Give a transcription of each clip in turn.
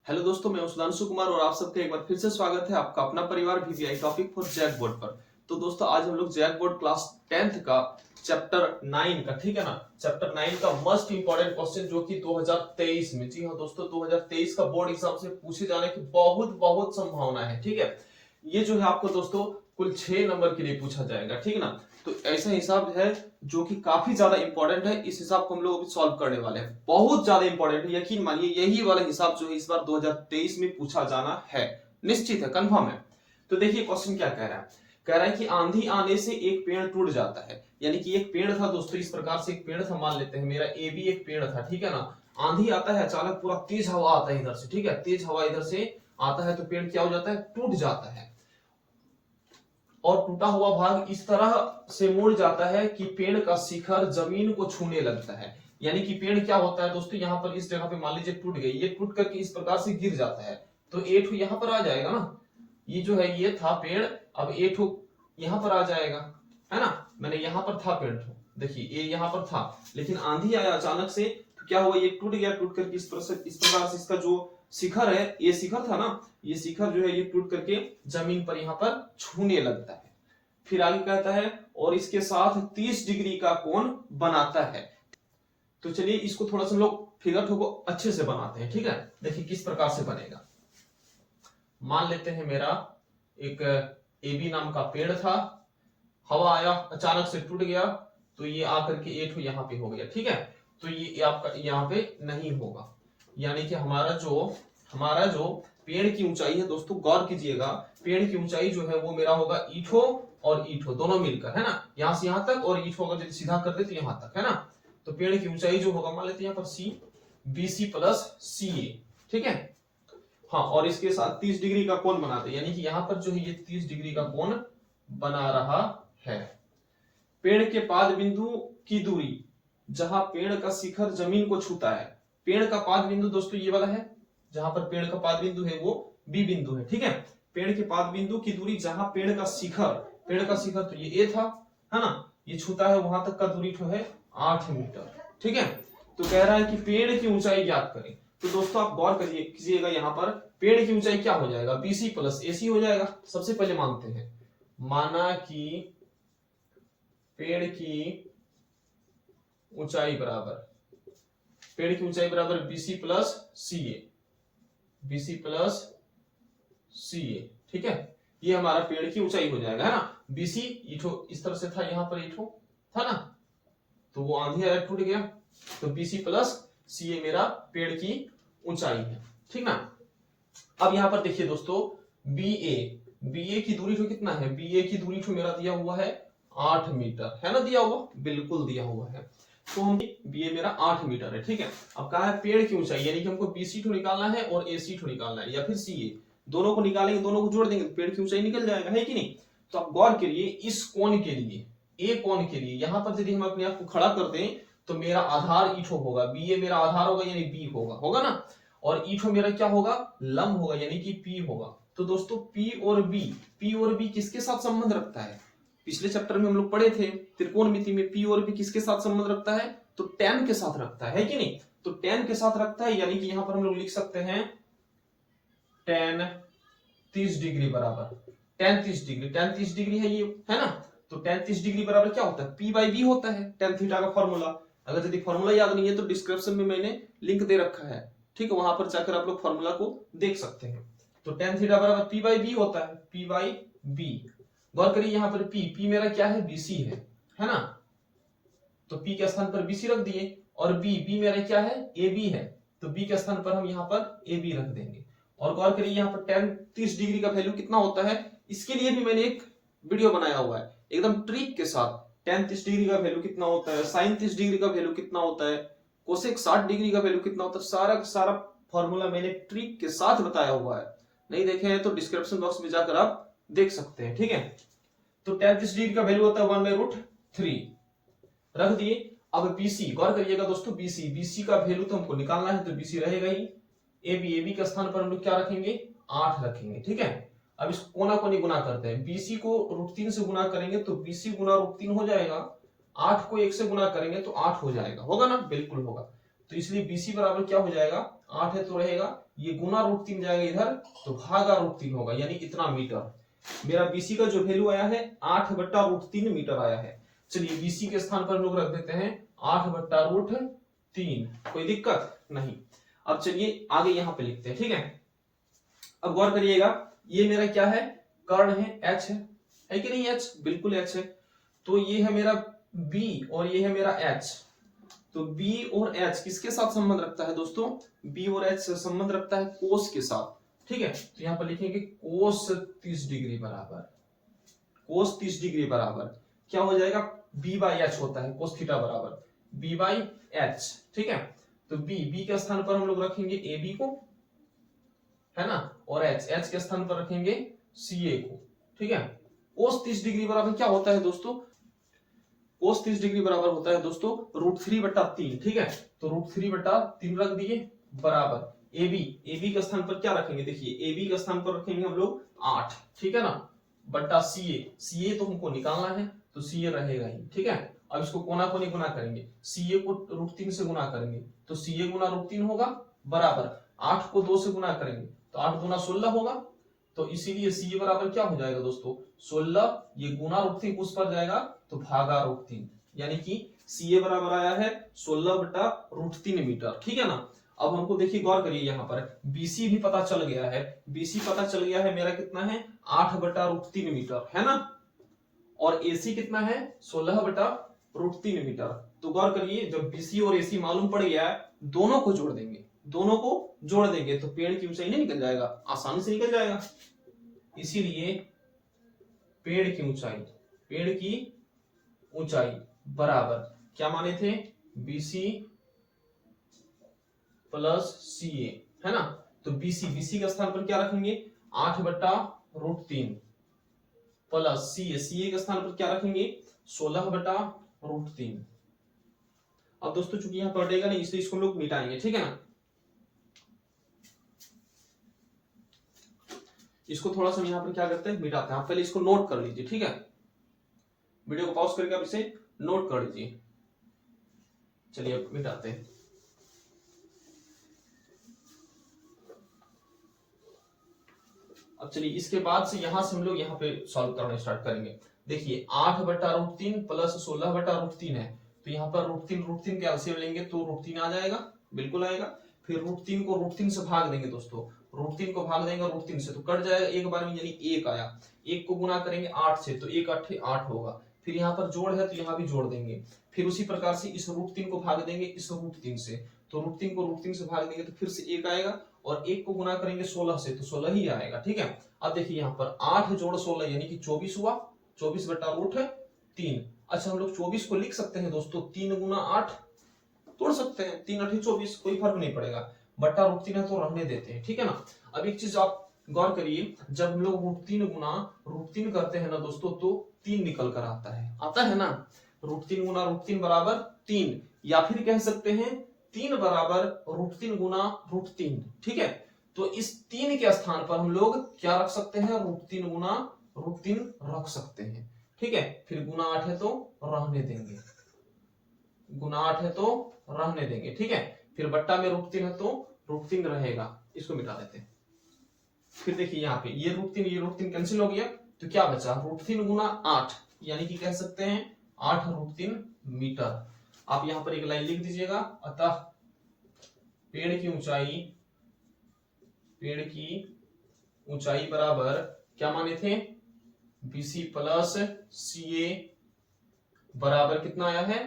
Hello दोस्तों, मैं सुधांशु कुमार और आप सबका एक बार फिर से स्वागत है आपका अपना परिवार VVI topic for JAC board पर। तो दोस्तों आज हम लोग जैक बोर्ड क्लास 10th का चैप्टर 9 का, ठीक है ना, चैप्टर 9 का मोस्ट इंपॉर्टेंट क्वेश्चन जो कि 2023 में, जी हाँ दोस्तों, 2023 का बोर्ड एग्जाम से पूछे जाने की बहुत बहुत संभावना है। ठीक है, ये जो है आपको दोस्तों कुल 6 नंबर के लिए पूछा जाएगा, ठीक है ना। तो ऐसा हिसाब है जो कि काफी ज्यादा इंपॉर्टेंट है। इस हिसाब को हम लोग अभी सॉल्व करने वाले हैं, बहुत ज्यादा इंपॉर्टेंट है, यकीन मानिए। यही वाला हिसाब जो है इस बार 2023 में पूछा जाना है, निश्चित है, कंफर्म है। तो देखिए क्वेश्चन क्या कह रहा है। कह रहा है कि आंधी आने से एक पेड़ टूट जाता है। यानी कि एक पेड़ था दोस्तों, इस प्रकार से एक पेड़ था, मान लेते हैं मेरा ए भी एक पेड़ था, ठीक है ना। आंधी आता है, अचानक पूरा तेज हवा आता है इधर से, ठीक है, तेज हवा इधर से आता है तो पेड़ क्या हो जाता है, टूट जाता है। और टूटा हुआ भाग इस तरह से मुड़ जाता है कि पेड़ का शिखर जमीन को छूने लगता है। यानी कि पेड़ क्या होता है दोस्तों, यहाँ पर इस जगह पे मान लीजिए टूट गई, ये टूट करके इस प्रकार से गिर जाता है तो ए2 यहाँ पर आ जाएगा ना। ये जो है ये था पेड़, अब ए2 यहाँ पर आ जाएगा, है ना। मैंने यहाँ पर था पेड़, देखिए ये यहाँ पर था, लेकिन आंधी आया अचानक से तो क्या हुआ, ये टूट गया। टूट करके इस प्रकार से इसका जो शिखर है, ये शिखर था ना, ये शिखर जो है ये टूट करके जमीन पर यहाँ पर छूने लगता है। फिर आगे कहता है और इसके साथ 30 डिग्री का कोण बनाता है। तो चलिए इसको थोड़ा सा हम लोग फिगर को अच्छे से बनाते हैं, ठीक है। देखिए किस प्रकार से बनेगा। मान लेते हैं मेरा एक AB नाम का पेड़ था, हवा आया अचानक से टूट गया तो ये आकर के A2 यहाँ पे हो गया, ठीक है। तो ये आपका यहाँ पे नहीं होगा, यानी कि हमारा जो पेड़ की ऊंचाई है दोस्तों, गौर कीजिएगा, पेड़ की ऊंचाई जो है वो मेरा होगा ईठो और ईठो दोनों मिलकर, है ना। यहां से यहां तक, और ईठो अगर सीधा कर दे तो यहां तक, है ना। तो पेड़ की ऊंचाई जो होगा, मान लेते हैं यहाँ पर सी, BC प्लस CA, ठीक है। हाँ, और इसके साथ 30 डिग्री का कोण बनाते हैं, यानी कि यहाँ पर जो है ये 30 डिग्री का कोण बना रहा है। पेड़ के पाद बिंदु की दूरी, जहां पेड़ का शिखर जमीन को छूता है। पेड़ का पाद बिंदु दोस्तों ये वाला है, जहां पर पेड़ का पाद बिंदु है वो B बिंदु है, ठीक है। पेड़ के पाद बिंदु की दूरी, जहां पेड़ का शिखर तो ये A था, है ना, ये छूता है, वहां तक का दूरी तो है 8 मीटर, ठीक है। तो कह रहा है कि पेड़ की ऊंचाई ज्ञात करें। तो दोस्तों आप गौर कीजिएगा, यहाँ पर पेड़ की ऊंचाई क्या हो जाएगा, BC प्लस AC हो जाएगा। सबसे पहले मानते हैं, माना कि पेड़ की ऊंचाई बराबर BC प्लस CA, ठीक है। ये हमारा पेड़ की ऊंचाई हो जाएगा, है ना। BC ईठो इस तरह से था, यहाँ पर ईठो था ना, तो वो आंधी आया टूट गया, तो BC प्लस CA मेरा पेड़ की ऊंचाई है, ठीक ना। अब यहाँ पर देखिए दोस्तों, BA की दूरी तो कितना है, BA की दूरी तो मेरा दिया हुआ है 8 मीटर, है ना, दिया हुआ, बिल्कुल दिया हुआ है। तो हम BA मेरा 8 मीटर है, ठीक है। अब कहा है पेड़ की ऊंचाई, यानी कि हमको BC ठो निकालना है और AC ठो निकालना है, या फिर CA, दोनों को निकालेंगे, दोनों को जोड़ देंगे तो पेड़ की ऊंचाई निकल जाएगा, है कि नहीं। तो आप गौर करिए, इस कोण के लिए, A कोण के लिए, यहां पर यदि हम अपने आप को खड़ा कर दें तो मेरा आधार ईठो होगा, BA मेरा आधार होगा यानी B होगा ना, और ईठो मेरा क्या होगा, लंब होगा, यानी कि P होगा। तो दोस्तों P और B किसके साथ संबंध रखता है, पिछले चैप्टर में हम लोग पढ़े थे त्रिकोणमिति में, P और B किसके साथ संबंध रखता है, तो tan के साथ रखता है कि नहीं। तो tan के साथ रखता है, यानी कि यहां पर हम लोग लिख सकते हैं tan 30 डिग्री बराबर, tan 30 डिग्री है ये, है ना। तो tan 30 डिग्री बराबर क्या होता है, P/B होता है, tan थीटा का फॉर्मूला। अगर यदि फॉर्मूला याद नहीं है तो डिस्क्रिप्शन में मैंने लिंक दे रखा है, ठीक है, वहां पर जाकर आप लोग फॉर्मूला को देख सकते हैं। तो tan थीटा बराबर P/B होता है, P/B। गौर करिए यहाँ पर P मेरा क्या है, BC है ना। तो P के स्थान पर BC रख दिए, और B मेरा क्या है, AB है, तो B के स्थान पर हम यहाँ पर AB रख देंगे। और गौर करिए यहाँ पर tan 30 डिग्री का वैल्यू कितना होता है, इसके लिए भी मैंने एक वीडियो बनाया हुआ है एकदम ट्रिक के साथ। tan 30 डिग्री का वैल्यू कितना होता है, sin 30 डिग्री का वैल्यू कितना होता है, कोसेक 60 डिग्री का वैल्यू कितना होता है, सारा सारा फॉर्मूला मैंने ट्रिक के साथ बताया हुआ है। नहीं देखे हैं तो डिस्क्रिप्शन बॉक्स में जाकर आप देख सकते हैं, ठीक है। तो tan 30 डिग्री का वैल्यू होता है 1/√3 रख दिए। अब BC, गौर करिएगा दोस्तों, BC का वैल्यू तो हमको निकालना है, तो BC रहेगा ही। AB के स्थान पर हम लोग क्या रखेंगे, 8 रखेंगे, ठीक है। अब इस कोना को नहीं गुना करते हैं, BC को √3 से गुना करेंगे तो BC गुना √3 हो जाएगा, 8 को 1 से गुना करेंगे तो 8 हो जाएगा, होगा ना, बिल्कुल होगा। तो इसलिए BC बराबर क्या हो जाएगा, 8 है तो रहेगा ये गुना √3 जाएगा इधर, तो भागा √3 होगा, यानी इतना मीटर। मेरा बीसी का जो वैल्यू आया है 8/√3 मीटर आया है। चलिए बीसी के स्थान पर हम लोग रख देते हैं 8/√3, कोई दिक्कत नहीं। अब चलिए आगे यहां पे लिखते हैं, ठीक है। अब गौर करिएगा, ये मेरा क्या है, कर्ण है, एच है कि नहीं, एच बिल्कुल एच है। तो ये है मेरा बी और ये है मेरा एच। तो बी और एच किसके साथ संबंध रखता है दोस्तों, बी और एच संबंध रखता है कोस के साथ, ठीक है। तो यहां पर लिखेंगे कोस 30 डिग्री बराबर, कोस 30 डिग्री बराबर क्या हो जाएगा, बी बाई एच होता है, कोस थीटा बराबर बी बाई एच, ठीक है। तो बी के स्थान पर हम लोग रखेंगे ए बी को, है ना, और एच के स्थान पर रखेंगे सी ए को, ठीक है। कोस 30 डिग्री बराबर क्या होता है दोस्तों, कोस 30 डिग्री बराबर होता है दोस्तों √3/3, ठीक है। तो √3/3 रख दिए बराबर ए बी के स्थान पर क्या रखेंगे, देखिए ए बी के स्थान पर रखेंगे हम लोग 8, ठीक है ना, बट्टा सी ए तो हमको निकालना है, तो सी ए रहेगा ही, ठीक है। अब इसको कोना कोनी गुना करेंगे, सी ए को √3 से गुना करेंगे तो सी ए गुना √3 होगा बराबर 8 को 2 से गुना करेंगे तो 8 गुना 16 होगा। तो इसीलिए सी ए बराबर क्या हो जाएगा दोस्तों 16, ये गुना √3 उस पर जाएगा तो भागा √3, यानी कि सी ए बराबर आया है 16/√3 मीटर, ठीक है ना। अब हमको देखिए गौर करिए, यहाँ पर बीसी भी पता चल गया है, बीसी पता चल गया है मेरा कितना है 8/√3 मीटर, है ना, और एसी कितना है 16/√3 मीटर। तो गौर करिए, जब बीसी और एसी मालूम पड़ गया है, दोनों को जोड़ देंगे, दोनों को जोड़ देंगे तो पेड़ की ऊंचाई नहीं निकल जाएगा, आसानी से निकल जाएगा। इसीलिए पेड़ की ऊंचाई बराबर क्या माने थे, बीसी प्लस सी ए, है ना। तो बीसी के स्थान पर क्या रखेंगे 8/√3 प्लस सी ए के स्थान पर क्या रखेंगे 16/√3। अब दोस्तों चूंकि यहां पढ़ेगा नहीं इसलिए इसको हम लोग मिटाएंगे, ठीक है ना। इसको थोड़ा सा यहाँ पर क्या करते हैं, मिटाते हैं। आप पहले इसको नोट कर लीजिए, ठीक है, वीडियो को पॉज करके आप इसे नोट कर लीजिए। चलिए अब मिटाते हैं। अब चलिए इसके बाद से यहां से हम लोग यहाँ पे सॉल्व करना स्टार्ट करेंगे। देखिए 8/√3 प्लस 16/√3 है, तो यहाँ पर √3 के एलसीएम लेंगे तो √3 आ जाएगा, बिल्कुल आएगा। फिर √3 को √3 से भाग देंगे दोस्तों, √3 को भाग देंगे √3 से तो कट जाएगा एक बार में, यानी 1 आया। 1 को गुना करेंगे 8 से तो 1 8 8 होगा। फिर यहाँ पर जोड़ है तो यहाँ भी जोड़ देंगे। फिर उसी प्रकार से इस √3 को भाग देंगे इस √3 से, तो √3 को √3 से भाग देंगे तो फिर से 1 आएगा, और 1 को गुना करेंगे 16 से तो 16 ही आएगा, ठीक है। अब देखिए यहाँ पर 8 जोड़ 16 यानी कि 24 हुआ, 24/√3। अच्छा हम लोग 24 को लिख सकते हैं दोस्तों 3 गुना 8 तोड़ सकते हैं, 3 8 24, कोई फर्क नहीं पड़ेगा, √3 है तो रहने देते हैं, ठीक है ना। अब एक चीज आप गौर करिए, जब हम लोग √3 गुना √3 करते हैं ना दोस्तों तो 3 निकल कर आता है ना। √3 गुना √3 बराबर 3, या फिर कह सकते हैं 3 बराबर √3 गुना √3, ठीक है। तो इस 3 के स्थान पर हम लोग क्या रख सकते हैं, √3 गुना √3 रख सकते हैं, ठीक है। फिर गुना 8 है तो रहने देंगे, गुना 8 है तो रहने देंगे, ठीक है। फिर बट्टा में √3 है तो √3 रहेगा, इसको मिटा देते हैं। फिर देखिए यहाँ पे ये √3 कैंसिल हो गया, तो क्या बचा √3 गुना 8, यानी कि कह सकते हैं 8√3 मीटर। आप यहाँ पर एक लाइन लिख दीजिएगा, अतः पेड़ की ऊंचाई बराबर क्या माने थे, बीसी प्लस सी ए बराबर कितना आया है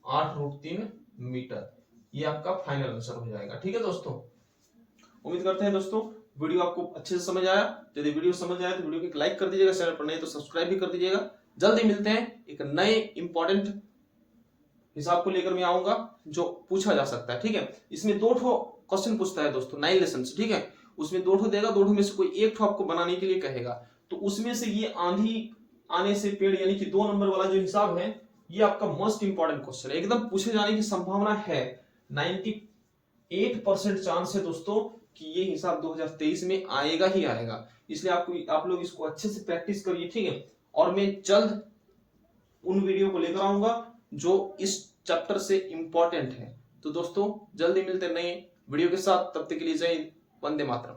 8√3 मीटर। ये आपका फाइनल आंसर हो जाएगा, ठीक है दोस्तों। उम्मीद करते हैं दोस्तों वीडियो आपको अच्छे से समझ आया। यदि वीडियो समझ आया तो वीडियो को एक लाइक कर दीजिएगा, चैनल पर नए तो सब्सक्राइब भी कर दीजिएगा। जल्दी मिलते हैं, एक नए इंपॉर्टेंट हिसाब को लेकर मैं आऊंगा जो पूछा जा सकता है, ठीक है। इसमें 2 क्वेश्चन पूछता है दोस्तों 9 लेसन, ठीक है। उसमें 2 देगा, 2 में से कोई एक आपको बनाने के लिए कहेगा, तो उसमें से ये आंधी आने से पेड़ यानी कि 2 नंबर वाला जो हिसाब है ये आपका मोस्ट इंपॉर्टेंट क्वेश्चन है, एकदम पूछे जाने की संभावना है। 98% चांस है दोस्तों कि ये हिसाब 2023 में आएगा ही आएगा, इसलिए आप लोग इसको अच्छे से प्रैक्टिस करिए, ठीक है। और मैं जल्द उन वीडियो को लेकर आऊंगा जो इस चैप्टर से इंपॉर्टेंट है। तो दोस्तों जल्दी मिलते नए वीडियो के साथ, तब तक के लिए जय हिंद, वंदे मातरम।